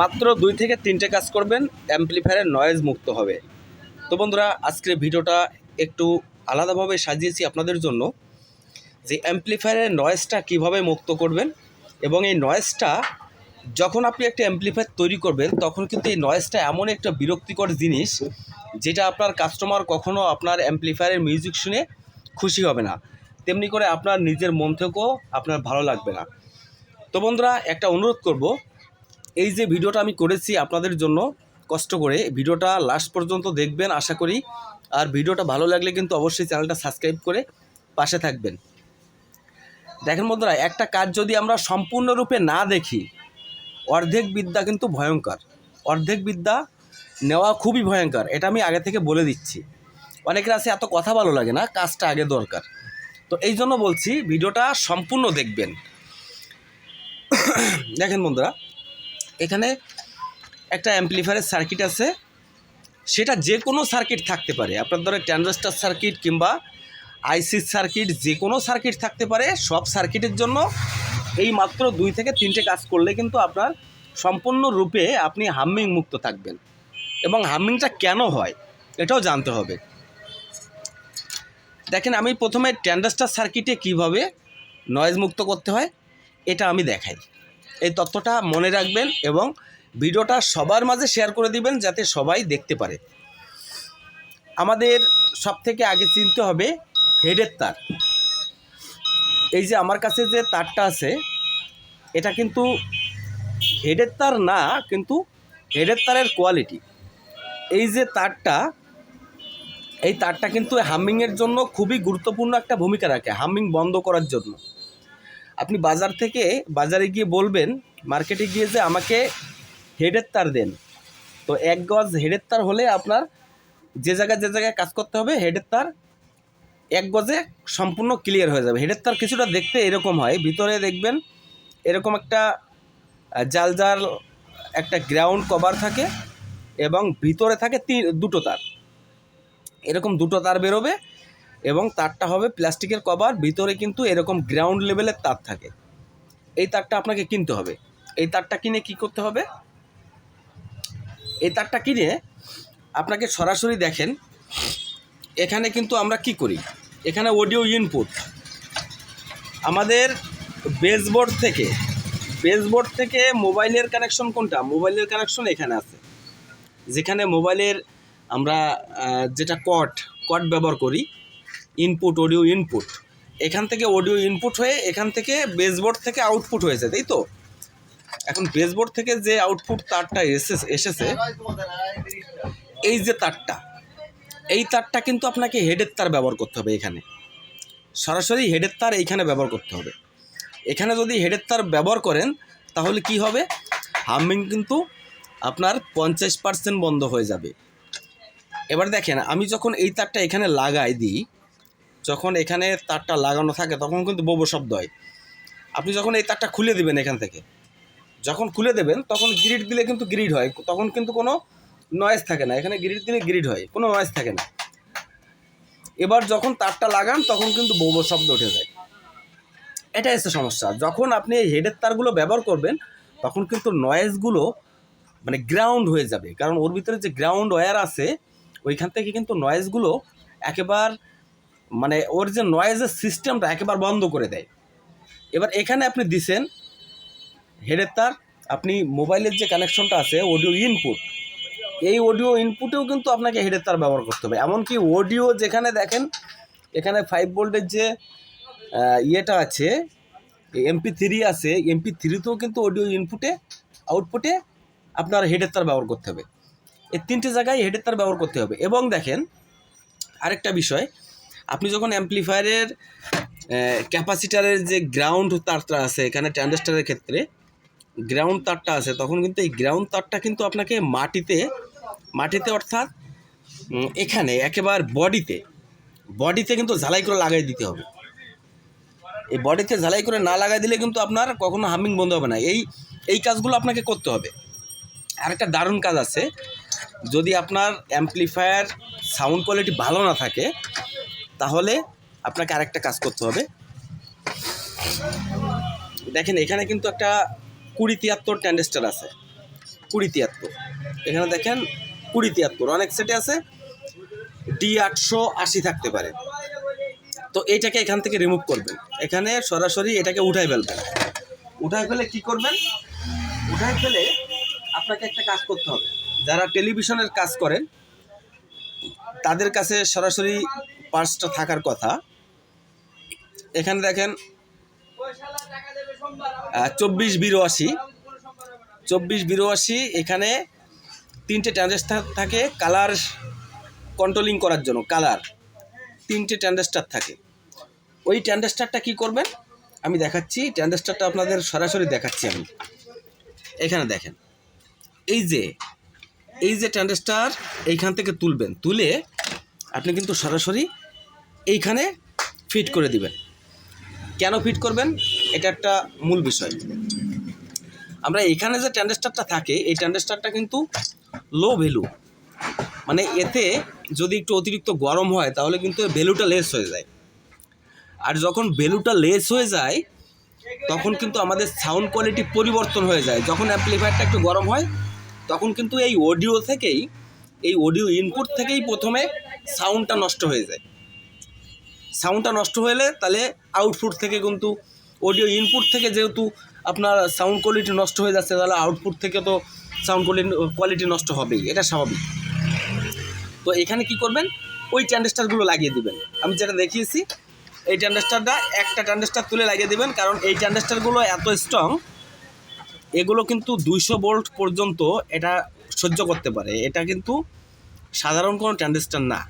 মাত্র 2 থেকে 3টে কাজ করবেন, অ্যাম্পলিফায়ারের নয়েজ মুক্ত হবে। তো বন্ধুরা, আজকের ভিডিওটা একটু আলাদাভাবে সাজিয়েছি আপনাদের জন্য, যে অ্যাম্পলিফায়ারের নয়েজটা কিভাবে মুক্ত করবেন। এবং এই নয়েজটা যখন আপনি একটা অ্যাম্পলিফায়ার তৈরি করবেন, তখন কিন্তু এই নয়েজটা এমন একটা বিরক্তিকর জিনিস, যেটা আপনার কাস্টমার কখনো আপনার অ্যাম্পলিফায়ারের মিউজিক শুনে খুশি হবে না, তেমনি করে আপনার নিজের মন থেকেও আপনার ভালো লাগবে না। তো বন্ধুরা, একটা অনুরোধ করব, এই যে ভিডিওটা আমি করেছি আপনাদের জন্য কষ্ট করে, ভিডিওটা লাস্ট পর্যন্ত দেখবেন আশা করি। আর ভিডিওটা ভালো লাগলে কিন্তু অবশ্যই চ্যানেলটা সাবস্ক্রাইব করে পাশে থাকবেন। দেখেন বন্ধুরা, একটা কাজ যদি আমরা সম্পূর্ণরূপে না দেখি, অর্ধেক বিদ্যা কিন্তু ভয়ঙ্কর। অর্ধেক বিদ্যা নেওয়া খুবই ভয়ঙ্কর, এটা আমি আগে থেকে বলে দিচ্ছি। অনেকের আছে এত কথা ভালো লাগে না, কাজটা আগে দরকার। তো এই জন্য বলছি ভিডিওটা সম্পূর্ণ দেখবেন। দেখেন বন্ধুরা, এখানে একটা অ্যাম্পলিফায়ারের সার্কিট আছে, সেটা যে কোনো সার্কিট থাকতে পারে। আপনার ধরে ট্রানজিস্টর সার্কিট কিংবা আইসি সার্কিট, যে কোনো সার্কিট থাকতে পারে। সব সার্কিটের জন্য এই মাত্র 2 থেকে 3টে কাজ করলে কিন্তু আপনার সম্পূর্ণরূপে আপনি হামিং মুক্ত থাকবেন। এবং হামিংটা কেন হয় এটাও জানতে হবে। দেখেন, আমি প্রথমে ট্রানজিস্টর সার্কিটে কিভাবে নয়েজ মুক্ত করতে হয় এটা আমি দেখাই। এই তথ্যটা মনে রাখবেন এবং ভিডিওটা সবার মাঝে শেয়ার করে দিবেন, যাতে সবাই দেখতে পারে। আমাদের সবথেকে আগে চিনতে হবে হেডের তার। এই যে আমার কাছে যে তারটা আছে, এটা কিন্তু হেডের তার না, কিন্তু হেডের তারের কোয়ালিটি। এই যে তারটা, এই তারটা কিন্তু হামিংয়ের জন্য খুবই গুরুত্বপূর্ণ একটা ভূমিকা রাখে, হামিং বন্ধ করার জন্য। আপনি বাজারে গিয়ে বলবেন, মার্কেটে গিয়ে যে আমাকে হেডের তার দেন, তো 1 গজ হেডের তার হলে আপনার যে জায়গায় কাজ করতে হবে, হেডের তার 1 গজে সম্পূর্ণ ক্লিয়ার হয়ে যাবে। হেডের তার কিছুটা দেখতে এরকম হয়, ভিতরে দেখবেন এরকম একটা জাল জাল একটা গ্রাউন্ড কভার থাকে, এবং ভিতরে থাকে 2টো তার। এরকম 2টো তার বেরোবে, এবং তারটা হবে প্লাস্টিকের কভার, ভিতরে কিন্তু এরকম গ্রাউন্ড লেভেলের তার থাকে। এই তারটা আপনাকে কিনতে হবে। এই তারটা কিনে কি করতে হবে, এই তারটা কিনে আপনাকে সরাসরি দেখেন, এখানে কিন্তু আমরা কি করি, এখানে অডিও ইনপুট আমাদের বেসবোর্ড থেকে মোবাইলের কানেকশন কোনটা, মোবাইলের কানেকশন এখানে আছে। যেখানে মোবাইলের আমরা যেটা কট ব্যবহার করি, ইনপুট অডিও ইনপুট, এখান থেকে অডিও ইনপুট হয়ে এখান থেকে বেসবোর্ড থেকে আউটপুট হয়েছে, তাই তো। এখন বেসবোর্ড থেকে যে আউটপুট তারটা এসেছে, এই যে তারটা, এই তারটা কিন্তু আপনাকে হেডের তার ব্যবহার করতে হবে। এখানে সরাসরি হেডের তার এইখানে ব্যবহার করতে হবে। এখানে যদি হেডের তার ব্যবহার করেন, তাহলে কি হবে, হামিং কিন্তু আপনার 50% বন্ধ হয়ে যাবে। এবার দেখেন, আমি যখন এই তারটা এখানে লাগাই দিই, যখন এখানে তারটা লাগানো থাকে তখন কিন্তু বোবো শব্দ হয়। আপনি যখন এই তারটা খুলে দেবেন, এখান থেকে যখন খুলে দেবেন, তখন গ্রিড দিলে কিন্তু গ্রিড হয়, তখন কিন্তু কোনো নয়েজ থাকে না। এখানে গ্রিড দিলে গ্রিড হয়, কোনো নয়েজ থাকে না। এবার যখন তারটা লাগান, তখন কিন্তু বোবো শব্দ উঠে যায়। এটা হচ্ছে সমস্যা। যখন আপনি এই হেডের তারগুলো ব্যবহার করবেন, তখন কিন্তু নয়েজগুলো মানে গ্রাউন্ড হয়ে যাবে, কারণ ওর ভিতরে যে গ্রাউন্ড ওয়্যার আছে, ওইখান থেকে কিন্তু নয়েজগুলো একেবার মানে ওর যে নয়েজের সিস্টেমটা একেবারে বন্ধ করে দেয়। এবার এখানে আপনি দিছেন হেডের তার, আপনি মোবাইলের যে কানেকশনটা আছে অডিও ইনপুট, এই অডিও ইনপুটেও কিন্তু আপনাকে হেডের তার ব্যবহার করতে হবে। এমনকি অডিও যেখানে দেখেন, এখানে 5 ভোল্টের যে ইয়েটা আছে, MP3 আছে, MP3তেও কিন্তু অডিও ইনপুটে আউটপুটে আপনার হেডের তার ব্যবহার করতে হবে। এই 3টে জায়গায় হেডের তার ব্যবহার করতে হবে। এবং দেখেন আরেকটা বিষয়, আপনি যখন অ্যাম্পলিফায়ারের ক্যাপাসিটারের যে গ্রাউন্ড তারটা আছে, এখানে ট্রানজিস্টরের ক্ষেত্রে গ্রাউন্ড তারটা আছে, তখন কিন্তু এই গ্রাউন্ড তারটা কিন্তু আপনাকে মাটিতে অর্থাৎ এখানে একেবারে বডিতে কিন্তু ঝালাই করে লাগাই দিতে হবে। এই বডিতে ঝালাই করে না লাগাই দিলে কিন্তু আপনার কখনো হামিং বন্ধ হবে না। এই কাজগুলো আপনাকে করতে হবে। আরেকটা দারুণ কাজ আছে, যদি আপনার অ্যাম্পলিফায়ার সাউন্ড কোয়ালিটি ভালো না থাকে, তাহলে আপনাকে আরেকটা কাজ করতে হবে। দেখেন, এখানে কিন্তু একটা 2073 ট্রানজিস্টর আছে। 2073, এখানে দেখেন 2073, অনেক সেটে আছে D880 থাকতে পারে। তো এইটাকে এখান থেকে রিমুভ করবেন, এখানে সরাসরি এটাকে উঠাই ফেলবেন। উঠাই ফেলে কি করবেন, উঠাই ফেলে আপনাকে একটা কাজ করতে হবে, যারা টেলিভিশনের কাজ করেন তাদের কাছে সরাসরি পার্টসটা থাকার কথা। এখানে দেখেন 2482, এখানে 3টে ট্রানজিস্টর থাকে কালার কন্ট্রোলিং করার জন্য, কালার 3টে ট্রানজিস্টর থাকে। ওই ট্রানজিস্টরটা কি করবেন আমি দেখাচ্ছি, ট্রানজিস্টরটা আপনাদের সরাসরি দেখাচ্ছি আমি। এখানে দেখেন এই যে ট্রানজিস্টর এইখান থেকে তুলবেন, তুলে আপনি কিন্তু সরাসরি এইখানে ফিট করে দিবেন। কেন ফিট করবেন এটা একটা মূল বিষয়। আমরা এখানে যে ট্রানজিস্টরটা থাকে এই ট্রানজিস্টরটা কিন্তু লো ভ্যালু, মানে এতে যদি একটু অতিরিক্ত গরম হয় তাহলে কিন্তু ভ্যালুটা লেস হয়ে যায়। আর যখন ভ্যালুটা লেস হয়ে যায় তখন কিন্তু আমাদের সাউন্ড কোয়ালিটি পরিবর্তন হয়ে যায়। যখন অ্যাম্প্লিফায়ারটা একটু গরম হয় তখন কিন্তু এই অডিও ইনপুট থেকেই প্রথমে সাউন্ডটা নষ্ট হয়ে যায়। সাউন্ডটা নষ্ট হলে তাহলে আউটপুট থেকে কিন্তু অডিও ইনপুট থেকে যেহেতু আপনার সাউন্ড কোয়ালিটি নষ্ট হয়ে যাচ্ছে, তাহলে আউটপুট থেকে তো সাউন্ড কোয়ালিটি নষ্ট হবেই, এটা স্বাভাবিক। তো এখানে কি করবেন, ওই ট্রানজিস্টরগুলো লাগিয়ে দিবেন। আমি যেটা দেখিয়েছি এই ট্রানজিস্টরটা, একটা ট্রানজিস্টর তুলে লাগিয়ে দিবেন, কারণ এই ট্রানজিস্টরগুলো এত স্ট্রং, এগুলো কিন্তু 200 ভোল্ট পর্যন্ত এটা সহ্য করতে পারে। এটা কিন্তু সাধারণ কোনো ট্রানজিস্টর না,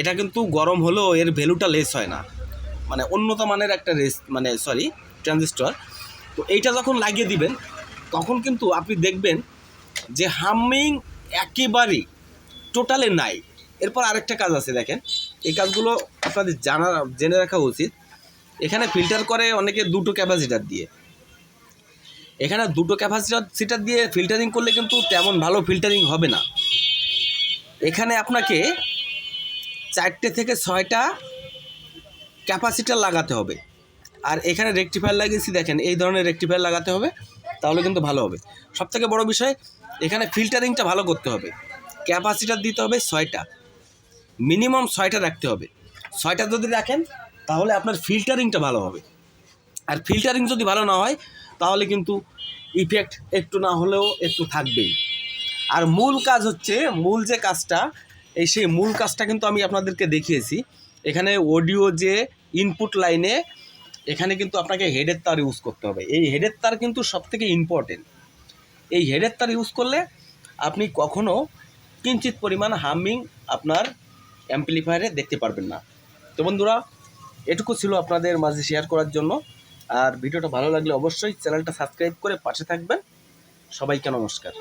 এটা কিন্তু গরম হলেও এর ভ্যালুটা লেস হয় না, মানে উন্নত মানের একটা ট্রানজিস্টর। তো এইটা যখন লাগিয়ে দিবেন তখন কিন্তু আপনি দেখবেন যে হামিং একেবারেই টোটালে নাই। এরপর আরেকটা কাজ আছে, দেখেন এই কাজগুলো আপনাদের জেনে রাখা উচিত। এখানে ফিল্টার করে অনেকে 2টো ক্যাপাসিটার দিয়ে, এখানে 2টো ক্যাপাসিটার দিয়ে ফিল্টারিং করলে কিন্তু তেমন ভালো ফিল্টারিং হবে না। এখানে আপনাকে 4টে থেকে 6টা ক্যাপাসিটার লাগাতে হবে। আর এখানে রেকটিফায়ার লাগিয়েছি, দেখেন এই ধরনের রেকটিফায়ার লাগাতে হবে, তাহলে কিন্তু ভালো হবে। সবথেকে বড় বিষয় এখানে ফিল্টারিংটা ভালো করতে হবে। ক্যাপাসিটার দিতে হবে 6টা, মিনিমাম 6টা রাখতে হবে। 6টা যদি রাখেন তাহলে আপনার ফিল্টারিংটা ভালো হবে। আর ফিল্টারিং যদি ভালো না হয় তাহলে কিন্তু ইফেক্ট একটু না হলেও একটু থাকবেই। আর মূল কাজ হচ্ছে, মূল যে কাজটা, সেই মূল কাজটা কিন্তু আমি আপনাদেরকে দেখিয়েছি। এখানে অডিও যে ইনপুট লাইনে এখানে কিন্তু আপনাকে হেডের তার ইউজ করতে হবে। এই হেডের তার কিন্তু সবথেকে ইম্পর্টেন্ট। এই হেডের তার ইউজ করলে আপনি কখনও কিঞ্চিত পরিমাণ হামিং আপনার অ্যাম্পলিফায়ারে দেখতে পারবেন না। তো বন্ধুরা, এটুকু ছিল আপনাদের মাঝে শেয়ার করার জন্য। আর ভিডিওটা ভালো লাগলে অবশ্যই চ্যানেলটা সাবস্ক্রাইব করে পাশে থাকবেন। সবাইকে নমস্কার।